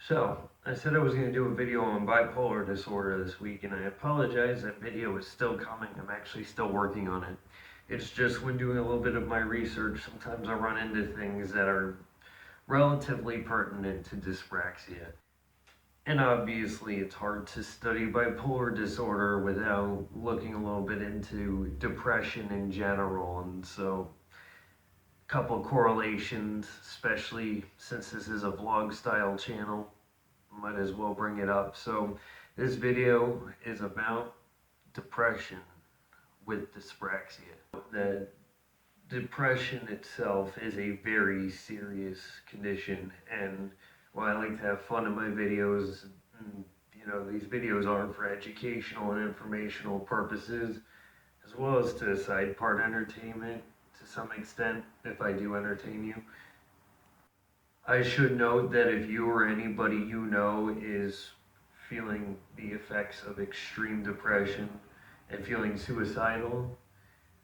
So, I said I was going to do a video on bipolar disorder this week, and I apologize, that video is still coming. I'm actually still working on it. It's just when doing a little bit of my research, sometimes I run into things that are relatively pertinent to dyspraxia. And obviously, it's hard to study bipolar disorder without looking a little bit into depression in general, and so couple correlations, especially since this is a vlog style channel. Might as well bring it up. So this video is about depression with dyspraxia. The depression itself is a very serious condition, and while I like to have fun in my videos, these videos aren't for educational and informational purposes, as well as to side part entertainment to some extent, if I do entertain you. I should note that if you or anybody you know is feeling the effects of extreme depression and feeling suicidal,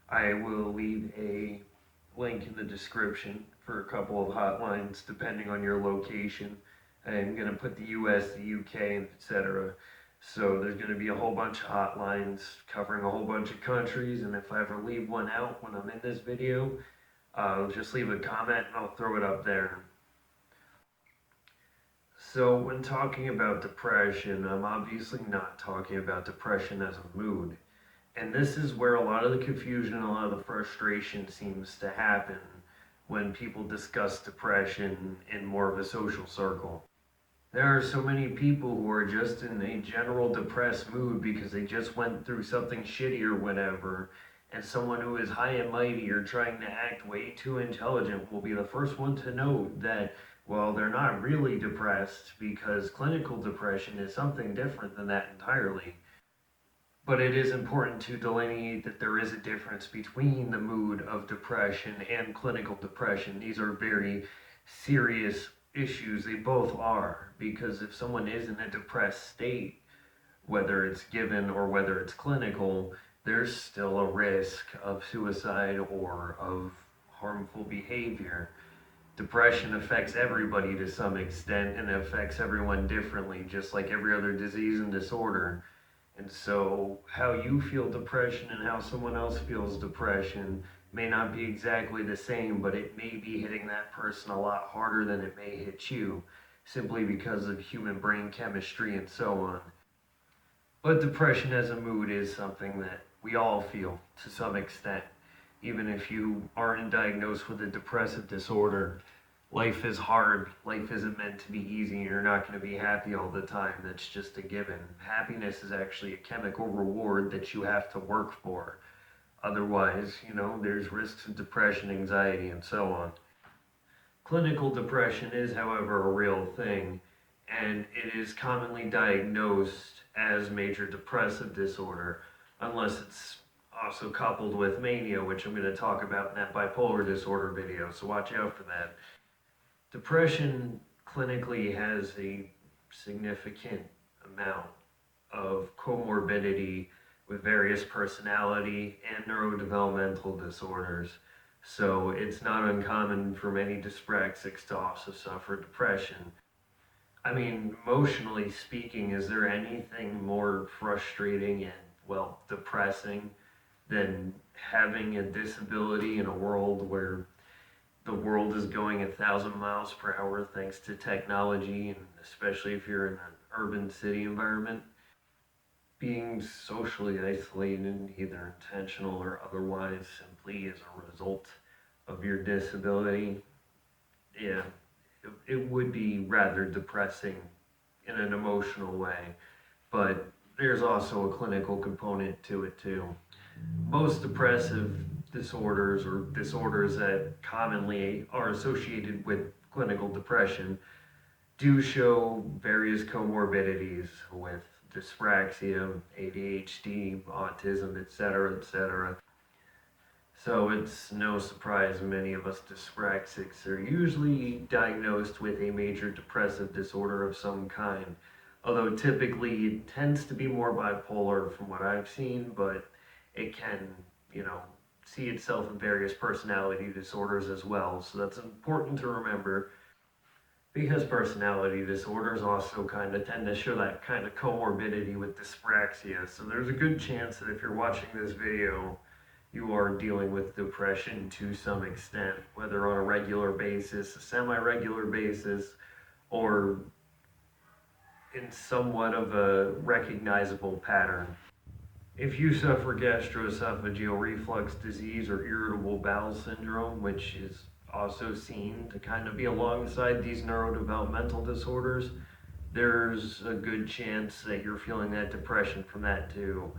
I will leave a link in the description for a couple of hotlines depending on your location. I'm going to put the US, the UK, etc. So there's going to be a whole bunch of hotlines covering a whole bunch of countries, and if I ever leave one out when I'm in this video, just leave a comment and I'll throw it up there. So when talking about depression, I'm obviously not talking about depression as a mood. And this is where a lot of the confusion and a lot of the frustration seems to happen when people discuss depression in more of a social circle. There are so many people who are just in a general depressed mood because they just went through something shitty or whatever, and someone who is high and mighty or trying to act way too intelligent will be the first one to note that, well, they're not really depressed, because clinical depression is something different than that entirely. But it is important to delineate that there is a difference between the mood of depression and clinical depression. These are very serious issues. They both are, because if someone is in a depressed state, whether it's given or whether it's clinical, there's still a risk of suicide or of harmful behavior. Depression affects everybody to some extent, and it affects everyone differently, just like every other disease and disorder. And so, how you feel depression and how someone else feels depression may not be exactly the same, but it may be hitting that person a lot harder than it may hit you, simply because of human brain chemistry and so on. But depression as a mood is something that we all feel to some extent. Even if you aren't diagnosed with a depressive disorder, life is hard. Life isn't meant to be easy. You're not going to be happy all the time. That's just a given. Happiness is actually a chemical reward that you have to work for. Otherwise, there's risks of depression, anxiety, and so on. Clinical depression is, however, a real thing, and it is commonly diagnosed as major depressive disorder, unless it's also coupled with mania, which I'm going to talk about in that bipolar disorder video, so watch out for that. Depression clinically has a significant amount of comorbidity with various personality and neurodevelopmental disorders. So it's not uncommon for many dyspraxics to also suffer depression. I mean, emotionally speaking, is there anything more frustrating and, well, depressing than having a disability in a world where the world is going 1,000 miles per hour thanks to technology, and especially if you're in an urban city environment? Being socially isolated, either intentional or otherwise, simply as a result of your disability, yeah, it would be rather depressing in an emotional way, but there's also a clinical component to it too. Most depressive disorders, or disorders that commonly are associated with clinical depression, do show various comorbidities with dyspraxia, ADHD, autism, etc., etc. So it's no surprise many of us dyspraxics are usually diagnosed with a major depressive disorder of some kind. Although typically it tends to be more bipolar from what I've seen, but it can, see itself in various personality disorders as well. So that's important to remember. Because personality disorders also kind of tend to show that kind of comorbidity with dyspraxia. So there's a good chance that if you're watching this video, you are dealing with depression to some extent, whether on a regular basis, a semi-regular basis, or in somewhat of a recognizable pattern. If you suffer gastroesophageal reflux disease or irritable bowel syndrome, which is also seen to kind of be alongside these neurodevelopmental disorders, there's a good chance that you're feeling that depression from that too.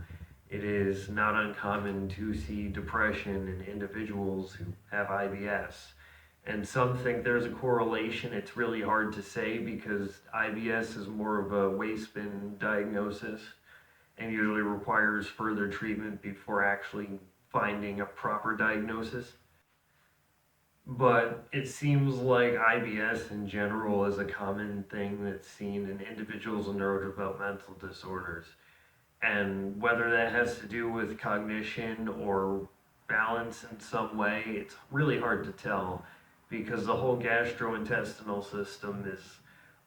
It is not uncommon to see depression in individuals who have IBS. And some think there's a correlation. It's really hard to say because IBS is more of a waste bin diagnosis and usually requires further treatment before actually finding a proper diagnosis. But it seems like IBS in general is a common thing that's seen in individuals with neurodevelopmental disorders. And whether that has to do with cognition or balance in some way, it's really hard to tell because the whole gastrointestinal system is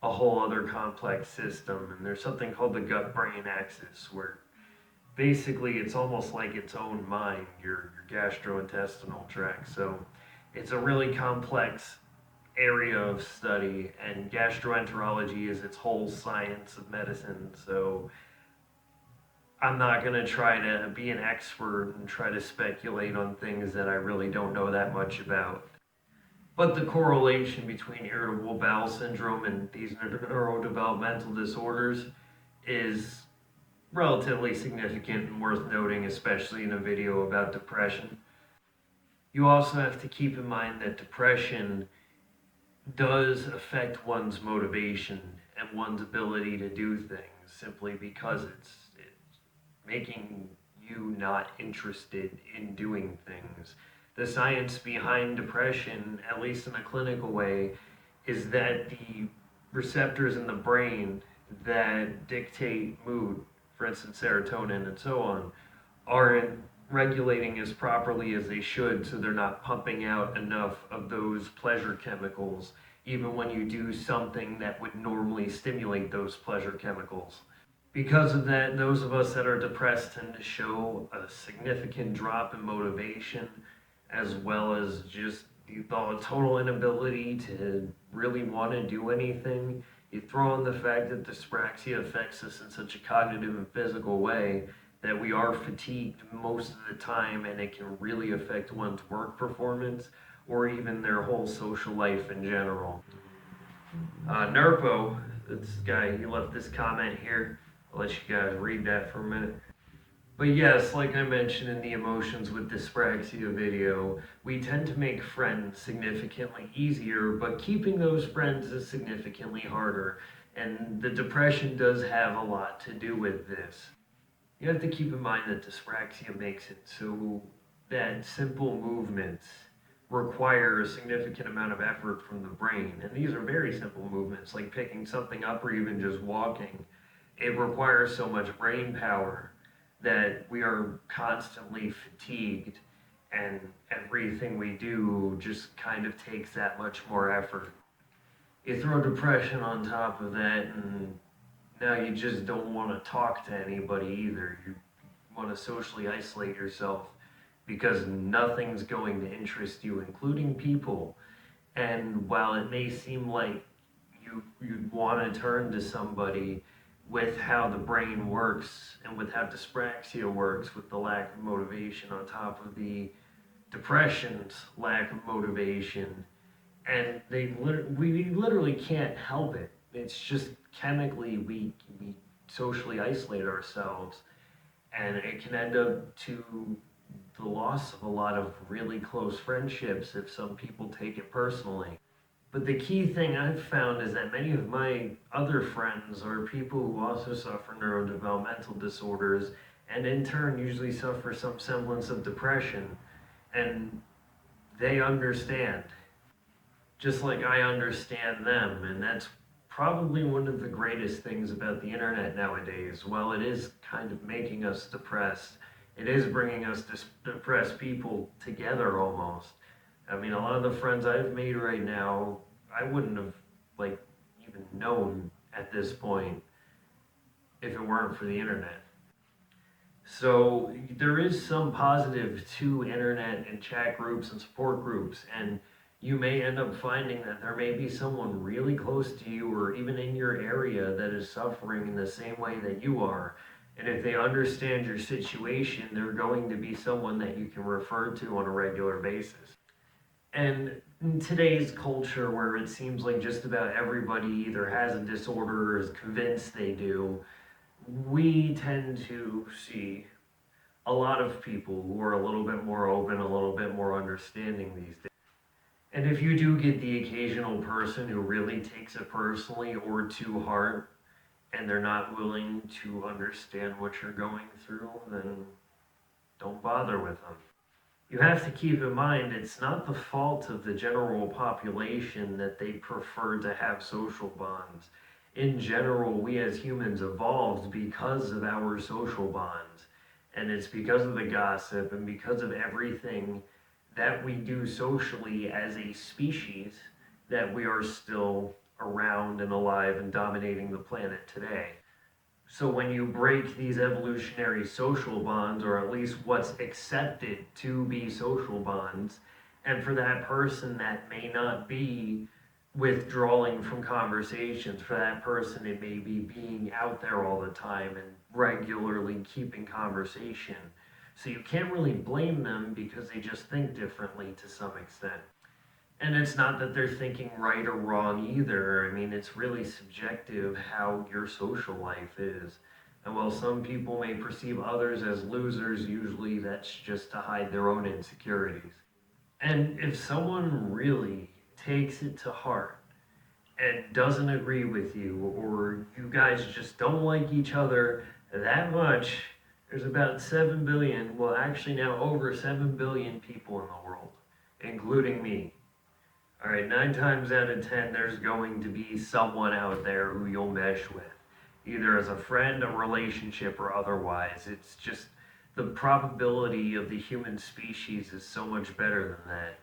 a whole other complex system. And there's something called the gut brain axis where basically it's almost like its own mind, your gastrointestinal tract. So it's a really complex area of study, and gastroenterology is its whole science of medicine. So I'm not going to try to be an expert and try to speculate on things that I really don't know that much about. But the correlation between irritable bowel syndrome and these neurodevelopmental disorders is relatively significant and worth noting, especially in a video about depression. You also have to keep in mind that depression does affect one's motivation and one's ability to do things simply because it's making you not interested in doing things. The science behind depression, at least in a clinical way, is that the receptors in the brain that dictate mood, for instance, serotonin and so on, aren't regulating as properly as they should, so they're not pumping out enough of those pleasure chemicals, even when you do something that would normally stimulate those pleasure chemicals. Because of that, those of us that are depressed tend to show a significant drop in motivation, as well as just the total inability to really want to do anything. You throw in the fact that dyspraxia affects us in such a cognitive and physical way that we are fatigued most of the time, and it can really affect one's work performance or even their whole social life in general. Nerpo, this guy, he left this comment here. I'll let you guys read that for a minute. But yes, like I mentioned in the Emotions with Dyspraxia video, we tend to make friends significantly easier, but keeping those friends is significantly harder. And the depression does have a lot to do with this. You have to keep in mind that dyspraxia makes it so that simple movements require a significant amount of effort from the brain. And these are very simple movements, like picking something up or even just walking. It requires so much brain power that we are constantly fatigued, and everything we do just kind of takes that much more effort. You throw depression on top of that, and now you just don't want to talk to anybody either. You want to socially isolate yourself because nothing's going to interest you, including people. And while it may seem like you'd want to turn to somebody, with how the brain works and with how dyspraxia works, with the lack of motivation on top of the depression's lack of motivation, and we literally can't help it. It's just chemically we socially isolate ourselves, and it can end up to the loss of a lot of really close friendships if some people take it personally. But the key thing I've found is that many of my other friends are people who also suffer neurodevelopmental disorders and in turn usually suffer some semblance of depression. And they understand, just like I understand them. And that's probably one of the greatest things about the internet nowadays. While it is kind of making us depressed, it is bringing us depressed people together almost. I mean, a lot of the friends I've made right now, I wouldn't have like even known at this point if it weren't for the internet. So there is some positive to internet and chat groups and support groups, and you may end up finding that there may be someone really close to you or even in your area that is suffering in the same way that you are. And if they understand your situation, they're going to be someone that you can refer to on a regular basis. And in today's culture, where it seems like just about everybody either has a disorder or is convinced they do, we tend to see a lot of people who are a little bit more open, a little bit more understanding these days. And if you do get the occasional person who really takes it personally or to heart and they're not willing to understand what you're going through, then don't bother with them. You have to keep in mind it's not the fault of the general population that they prefer to have social bonds. In general, we as humans evolved because of our social bonds. And it's because of the gossip and because of everything that we do socially as a species that we are still around and alive and dominating the planet today. So when you break these evolutionary social bonds, or at least what's accepted to be social bonds, and for that person that may not be withdrawing from conversations, for that person it may be being out there all the time and regularly keeping conversation. So you can't really blame them because they just think differently to some extent. And it's not that they're thinking right or wrong either. I mean, it's really subjective how your social life is. And while some people may perceive others as losers, usually that's just to hide their own insecurities. And if someone really takes it to heart and doesn't agree with you, or you guys just don't like each other that much, there's about 7 billion, well, actually now over 7 billion people in the world, including me. All right, 9 times out of 10, there's going to be someone out there who you'll mesh with, either as a friend, a relationship, or otherwise. It's just the probability of the human species is so much better than that.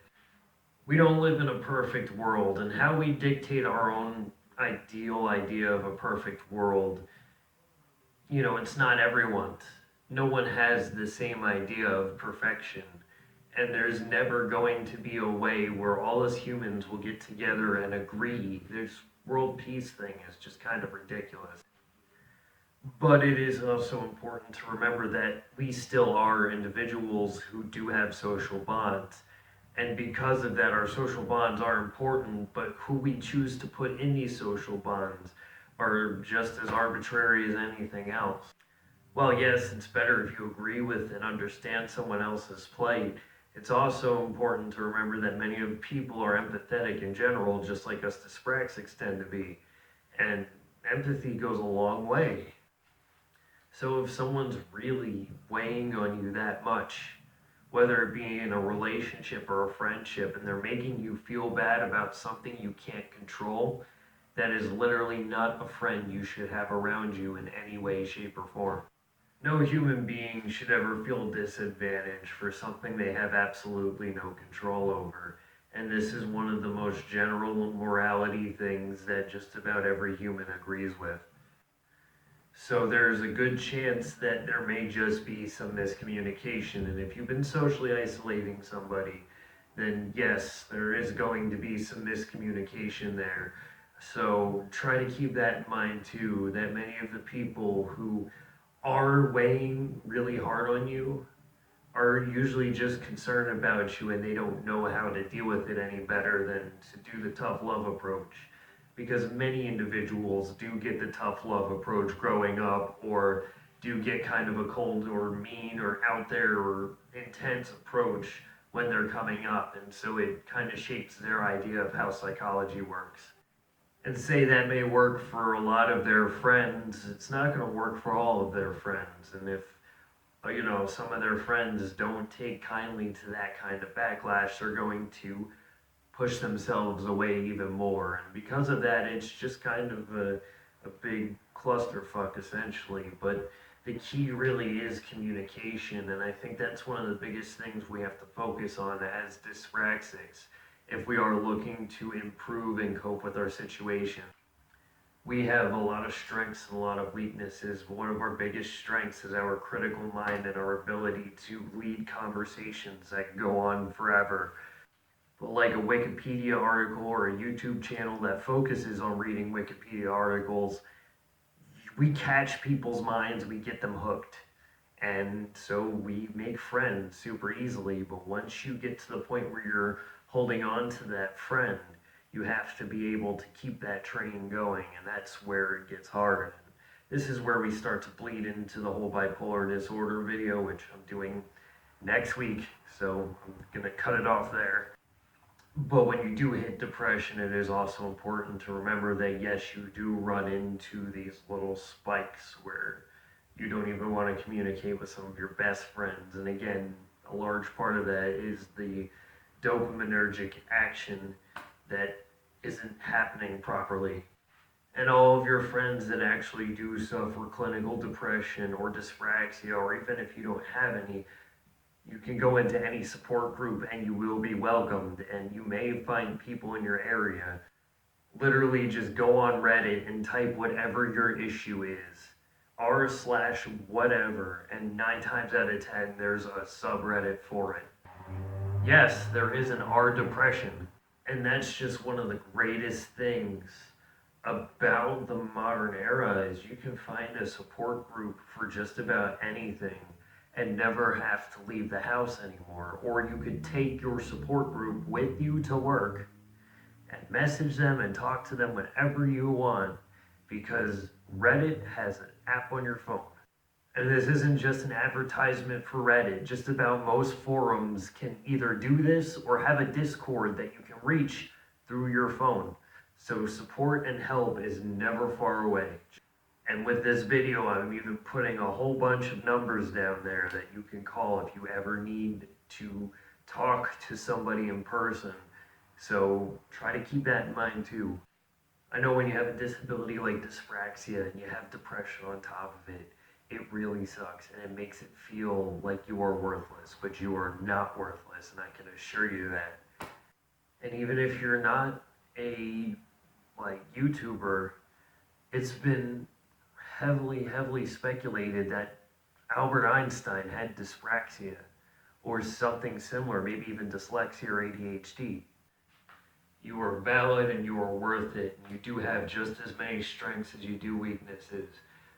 We don't live in a perfect world, and how we dictate our own ideal idea of a perfect world, it's not everyone's. No one has the same idea of perfection. And there's never going to be a way where all us humans will get together and agree. This world peace thing is just kind of ridiculous. But it is also important to remember that we still are individuals who do have social bonds. And because of that, our social bonds are important, but who we choose to put in these social bonds are just as arbitrary as anything else. Well, yes, it's better if you agree with and understand someone else's plight. It's also important to remember that many of people are empathetic in general, just like us dyspraxics tend to be. And empathy goes a long way. So if someone's really weighing on you that much, whether it be in a relationship or a friendship, and they're making you feel bad about something you can't control, that is literally not a friend you should have around you in any way, shape, or form. No human being should ever feel disadvantaged for something they have absolutely no control over. And this is one of the most general morality things that just about every human agrees with. So there's a good chance that there may just be some miscommunication. And if you've been socially isolating somebody, then yes, there is going to be some miscommunication there. So try to keep that in mind too, that many of the people who are weighing really hard on you are usually just concerned about you and they don't know how to deal with it any better than to do the tough love approach. Because many individuals do get the tough love approach growing up, or do get kind of a cold or mean or out there or intense approach when they're coming up. And so it kind of shapes their idea of how psychology works. And say that may work for a lot of their friends, it's not going to work for all of their friends. And if some of their friends don't take kindly to that kind of backlash, they're going to push themselves away even more. And because of that, it's just kind of a big clusterfuck essentially. But the key really is communication, and I think that's one of the biggest things we have to focus on as dyspraxics, if we are looking to improve and cope with our situation. We have a lot of strengths and a lot of weaknesses, but one of our biggest strengths is our critical mind and our ability to lead conversations that go on forever. But like a Wikipedia article or a YouTube channel that focuses on reading Wikipedia articles, we catch people's minds, we get them hooked. And so we make friends super easily. But once you get to the point where you're holding on to that friend, you have to be able to keep that train going. And that's where it gets hard. And this is where we start to bleed into the whole bipolar disorder video, which I'm doing next week. So I'm going to cut it off there. But when you do hit depression, it is also important to remember that yes, you do run into these little spikes where you don't even want to communicate with some of your best friends. And again, a large part of that is the dopaminergic action that isn't happening properly. And all of your friends that actually do suffer clinical depression or dyspraxia, or even if you don't have any, you can go into any support group and you will be welcomed, and you may find people in your area. Literally just go on Reddit and type whatever your issue is, r/whatever, and 9 times out of 10 there's a subreddit for it. Yes, there is an R depression, and that's just one of the greatest things about the modern era is you can find a support group for just about anything and never have to leave the house anymore. Or you could take your support group with you to work and message them and talk to them whenever you want, because Reddit has an app on your phone. And this isn't just an advertisement for Reddit. Just about most forums can either do this or have a Discord that you can reach through your phone. So support and help is never far away. And with this video, I'm even putting a whole bunch of numbers down there that you can call if you ever need to talk to somebody in person. So try to keep that in mind too. I know when you have a disability like dyspraxia and you have depression on top of it, it really sucks and it makes it feel like you are worthless, but you are not worthless, and I can assure you that. And even if you're not a YouTuber, it's been heavily speculated that Albert Einstein had dyspraxia or something similar, maybe even dyslexia or ADHD. You are valid and you are worth it, and you do have just as many strengths as you do weaknesses.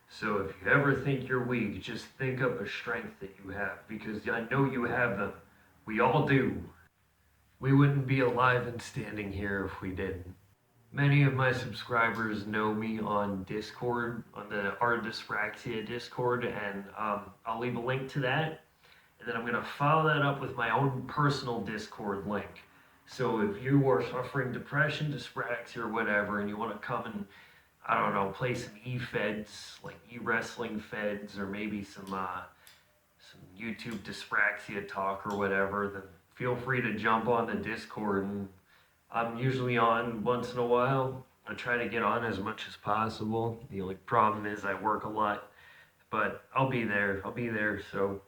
So if you ever think you're weak, just think up a strength that you have, because I know you have them. We all do. We wouldn't be alive and standing here if we didn't. Many of my subscribers know me on Discord, on the Art Dyspraxia Discord, and I'll leave a link to that. And then I'm going to follow that up with my own personal Discord link. So if you are suffering depression, dyspraxia, or whatever, and you want to come and, I don't know, play some e-feds, like e-wrestling feds, or maybe some YouTube dyspraxia talk or whatever, then feel free to jump on the Discord. And I'm usually on once in a while. I try to get on as much as possible. The only problem is I work a lot, but I'll be there. So,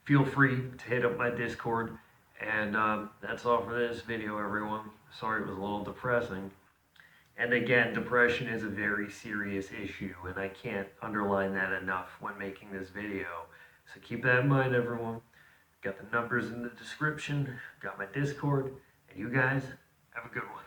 feel free to hit up my Discord. And that's all for this video, everyone. Sorry it was a little depressing. And again, depression is a very serious issue, and I can't underline that enough when making this video. So keep that in mind, everyone. Got the numbers in the description, got my Discord, and you guys have a good one.